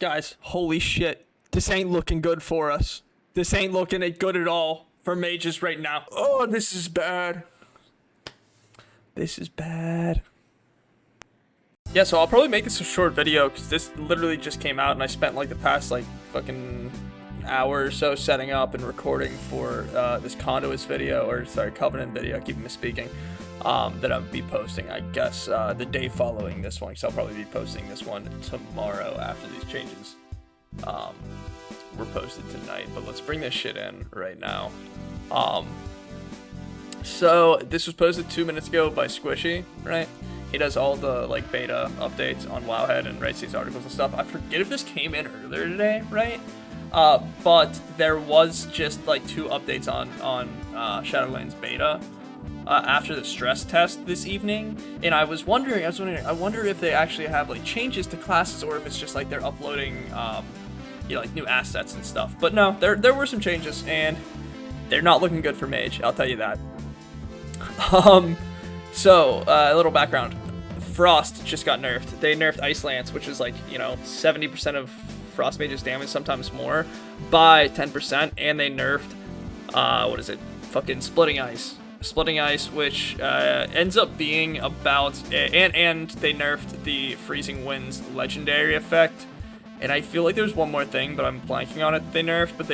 Guys, holy shit. This ain't looking good for us. This ain't looking good at all for mages right now. Oh, this is bad. This is bad. Yeah, so I'll probably make this a short video because this literally just came out and I spent like the past like fucking hour or so setting up and recording for this Conduits video, or sorry, Covenant video, I keep misspeaking, that I'll be posting, I guess, the day following this one, because I'll probably be posting this one tomorrow after these changes were posted tonight. But let's bring this shit in right now. So this was posted 2 minutes ago by Squishy, right? He does all the like beta updates on Wowhead and writes these articles and stuff. I forget if this came in earlier today, right? But there was just like 2 updates on Shadowlands beta after the stress test this evening, and I wonder if they actually have like changes to classes, or if it's just like they're uploading like new assets and stuff. But no, there were some changes, and they're not looking good for Mage, I'll tell you that. So a little background. Frost just got nerfed. They nerfed Ice Lance, which is like, 70% of Frost Mage's damage, sometimes more, by 10%, and they nerfed, fucking Splitting Ice. Splitting Ice, which ends up being about, and they nerfed the Freezing Winds legendary effect, and I feel like there's one more thing, but I'm blanking on it that they nerfed, but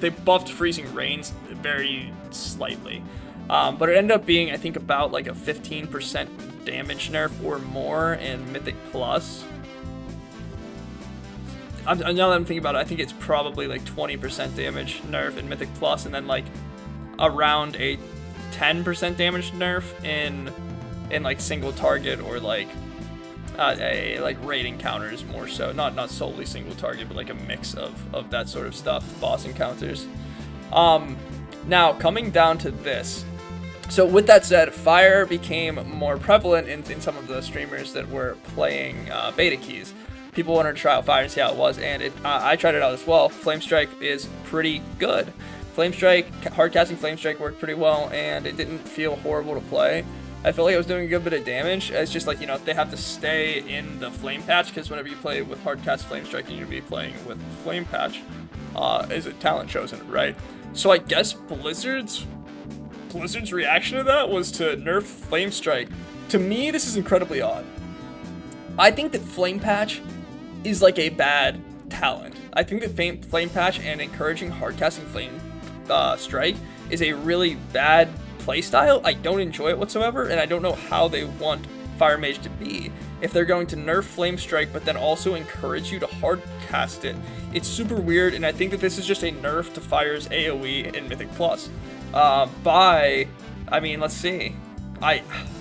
they buffed Freezing Rains very slightly. But it ended up being, I think, about like a 15% damage nerf or more in Mythic Plus. Now that I'm thinking about it, I think it's probably like 20% damage nerf in Mythic Plus, and then like around a 10% damage nerf in like single target, or like raid encounters more so. Not solely single target, but like a mix of that sort of stuff, boss encounters. Now coming down to this. So with that said, fire became more prevalent in some of the streamers that were playing beta keys. People wanted to try out fire and see how it was, and I tried it out as well. Flame Strike is pretty good. Flame Strike, hard casting Flame Strike worked pretty well, and it didn't feel horrible to play. I felt like I was doing a good bit of damage. It's just like, they have to stay in the Flame Patch, because whenever you play with hard cast Flame Strike, you need to be playing with Flame Patch as a talent chosen, right? So I guess Blizzard's reaction to that was to nerf Flame Strike. To me, this is incredibly odd. I think that Flame Patch is like a bad talent. I think that Flame Patch and encouraging hardcasting Flame Strike is a really bad playstyle. I don't enjoy it whatsoever, and I don't know how they want Fire Mage to be if they're going to nerf Flame Strike but then also encourage you to hardcast it. It's super weird, and I think that this is just a nerf to Fire's AoE in Mythic Plus. Let's see.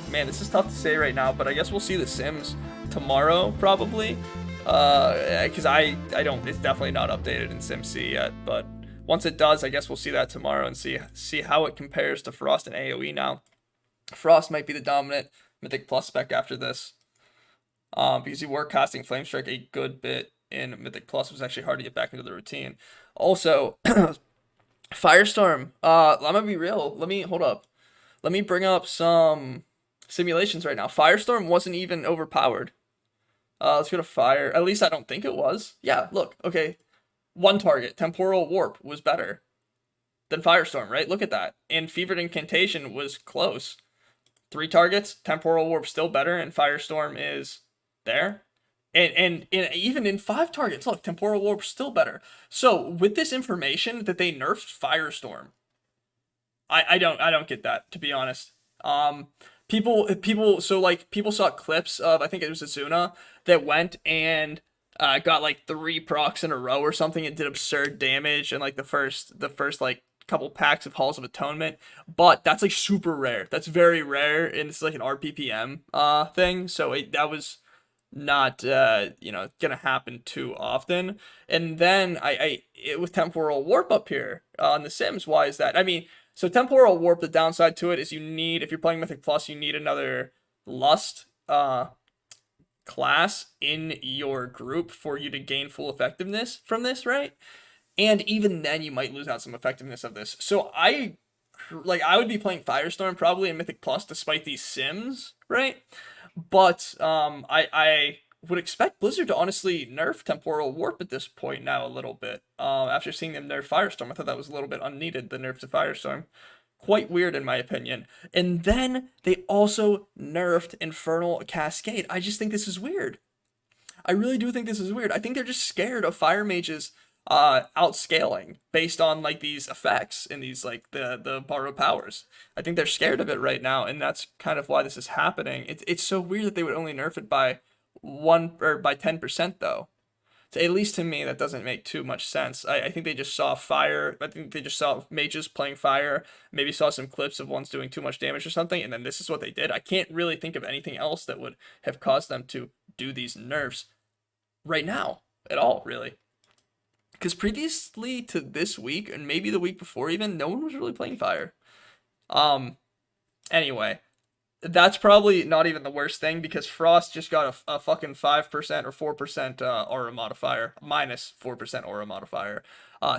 This is tough to say right now, but I guess we'll see the Sims tomorrow, probably. Because it's definitely not updated in SimC yet, but once it does, I guess we'll see that tomorrow and see how it compares to Frost and AoE now. Frost might be the dominant Mythic Plus spec after this, because you were casting Flame Strike a good bit in Mythic Plus. It was actually hard to get back into the routine. Also, Firestorm, I'm gonna be real. Hold up. Let me bring up some simulations right now. Firestorm wasn't even overpowered. Let's go to Fire. At least I don't think it was. Yeah, look, okay. 1 target, Temporal Warp, was better than Firestorm, right? Look at that. And Fevered Incantation was close. 3 targets, Temporal Warp still better, and Firestorm is there. And even in 5 targets, look, Temporal Warp still better. So with this information that they nerfed Firestorm, I don't get that, to be honest. People saw clips of, I think it was Azuna, that went and got like 3 procs in a row or something and did absurd damage in like the first like couple packs of Halls of Atonement. But that's like super rare. That's very rare, and it's like an RPPM thing. So that was not gonna happen too often. And then with Temporal Warp up here on the Sims, why is that? So Temporal Warp, the downside to it is if you're playing Mythic Plus, you need another Lust class in your group for you to gain full effectiveness from this, right? And even then, you might lose out some effectiveness of this. So I would be playing Firestorm probably in Mythic Plus despite these Sims, right? But I would expect Blizzard to honestly nerf Temporal Warp at this point now a little bit. After seeing them nerf Firestorm, I thought that was a little bit unneeded, the nerf to Firestorm. Quite weird in my opinion. And then they also nerfed Infernal Cascade. I just think this is weird. I really do think this is weird. I think they're just scared of fire mages outscaling based on like these effects and these like the borrowed powers. I think they're scared of it right now, and that's kind of why this is happening. It's so weird that they would only nerf it by 10% though. So at least to me, that doesn't make too much sense. I think they just saw fire. I think they just saw mages playing fire. Maybe saw some clips of ones doing too much damage or something, and then this is what they did. I can't really think of anything else that would have caused them to do these nerfs right now at all, really. Because previously to this week, and maybe the week before even, no one was really playing fire. Anyway, that's probably not even the worst thing, because Frost just got a fucking 5% or 4% aura modifier, minus 4% aura modifier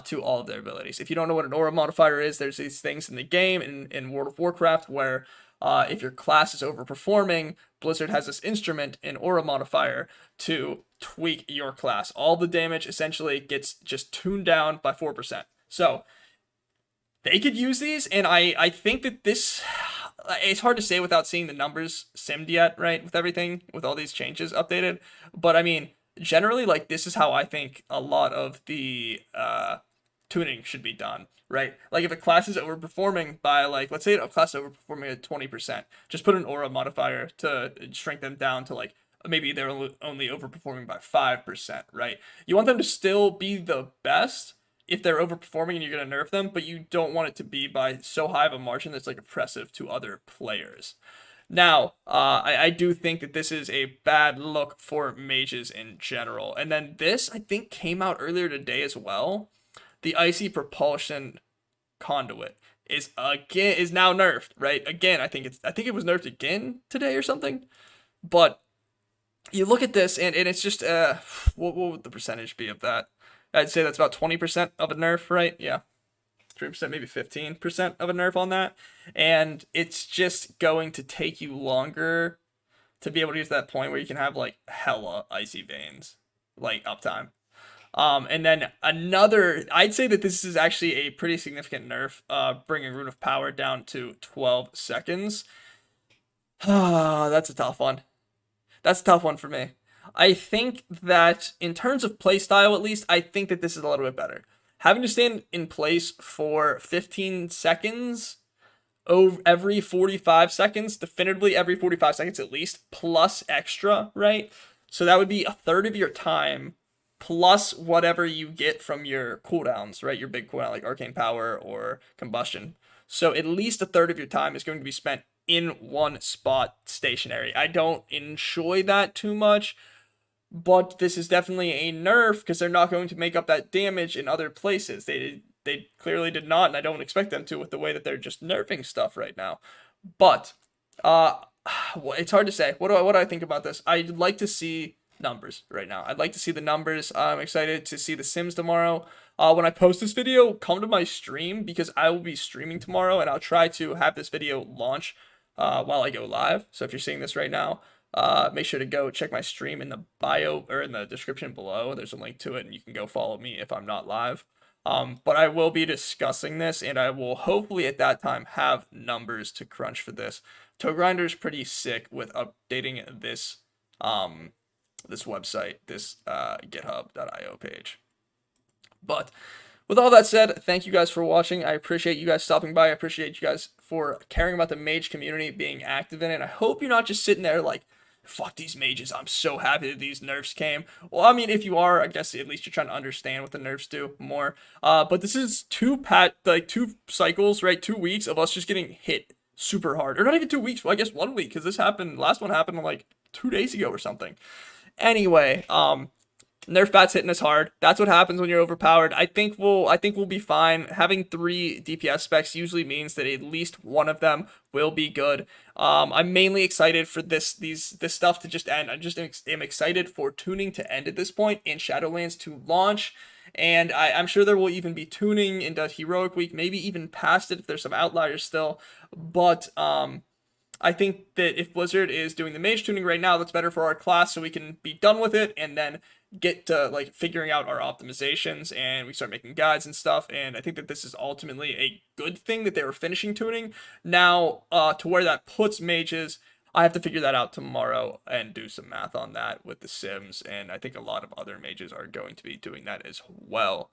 to all of their abilities. If you don't know what an aura modifier is, there's these things in the game, in World of Warcraft, where if your class is overperforming, Blizzard has this instrument, an aura modifier, to tweak your class. All the damage essentially gets just tuned down by 4%. So they could use these, and I think that this, it's hard to say without seeing the numbers simmed yet, right? With everything, with all these changes updated. But I mean, generally, like, this is how I think a lot of the tuning should be done, right? Like, if a class is overperforming by, like, let's say a class is overperforming at 20%, just put an aura modifier to shrink them down to, like, maybe they're only overperforming by 5%, right? You want them to still be the best if they're overperforming and you're going to nerf them, but you don't want it to be by so high of a margin that's, like, oppressive to other players. Now, I do think that this is a bad look for mages in general. And then this, I think, came out earlier today as well. The Icy Propulsion Conduit is now nerfed, right? Again, I think it was nerfed again today or something. But you look at this, and it's just what would the percentage be of that? I'd say that's about 20% of a nerf, right? Yeah. 3%, maybe 15% of a nerf on that. And it's just going to take you longer to be able to get to that point where you can have, like, hella Icy Veins, like, uptime. And then I'd say that this is actually a pretty significant nerf, bringing Rune of Power down to 12 seconds. That's a tough one. That's a tough one for me. I think that in terms of playstyle, at least, I think that this is a little bit better. Having to stand in place for 15 seconds over every 45 seconds, definitively every 45 seconds at least, plus extra, right? So that would be a third of your time, plus whatever you get from your cooldowns, right? Your big cooldown, like Arcane Power or Combustion. So at least a third of your time is going to be spent in one spot stationary. I don't enjoy that too much, but this is definitely a nerf because they're not going to make up that damage in other places. They clearly did not, and I don't expect them to with the way that they're just nerfing stuff right now. But it's hard to say. What do I think about this? I'd like to see numbers right now. I'd like to see the numbers. I'm excited to see the Sims tomorrow. When I post this video, come to my stream because I will be streaming tomorrow, and I'll try to have this video launch while I go live. So if you're seeing this right now, make sure to go check my stream in the bio or in the description below. There's a link to it, and you can go follow me if I'm not live. But I will be discussing this, and I will hopefully at that time have numbers to crunch for this. Toe Grinder's pretty sick with updating this this website, this github.io page. But with all that said, thank you guys for watching. I appreciate you guys stopping by. I appreciate you guys for caring about the mage community, being active in it. I hope you're not just sitting there like, fuck these mages, I'm so happy that these nerfs came. Well, I mean, if you are, I guess at least you're trying to understand what the nerfs do more. But this is two cycles, right? 2 weeks of us just getting hit super hard. Or not even 2 weeks, well, I guess 1 week, because last one happened like 2 days ago or something. Anyway, Nerf bats hitting us hard. That's what happens when you're overpowered. I think we'll be fine. Having 3 DPS specs usually means that at least one of them will be good. I'm mainly excited for this stuff to just end. I'm excited for tuning to end at this point and Shadowlands to launch. And I'm sure there will even be tuning into Heroic Week, maybe even past it if there's some outliers still. But I think that if Blizzard is doing the mage tuning right now, that's better for our class, so we can be done with it and then get to like figuring out our optimizations and we start making guides and stuff. And I think that this is ultimately a good thing that they were finishing tuning. Now, to where that puts mages, I have to figure that out tomorrow and do some math on that with the sims. And I think a lot of other mages are going to be doing that as well.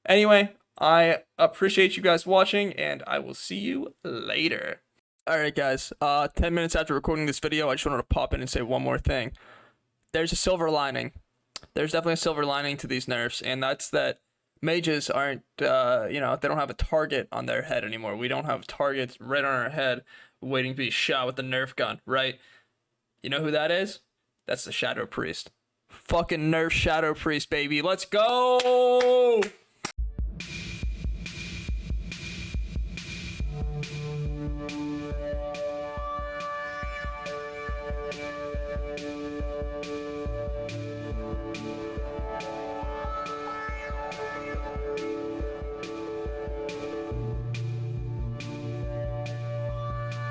Anyway, I appreciate you guys watching, and I will see you later. Alright guys, 10 minutes after recording this video, I just wanted to pop in and say one more thing. There's a silver lining. There's definitely a silver lining to these nerfs, and that's that mages aren't, they don't have a target on their head anymore. We don't have targets right on our head waiting to be shot with the nerf gun, right? You know who that is? That's the Shadow Priest. Fucking nerf Shadow Priest, baby. Let's go!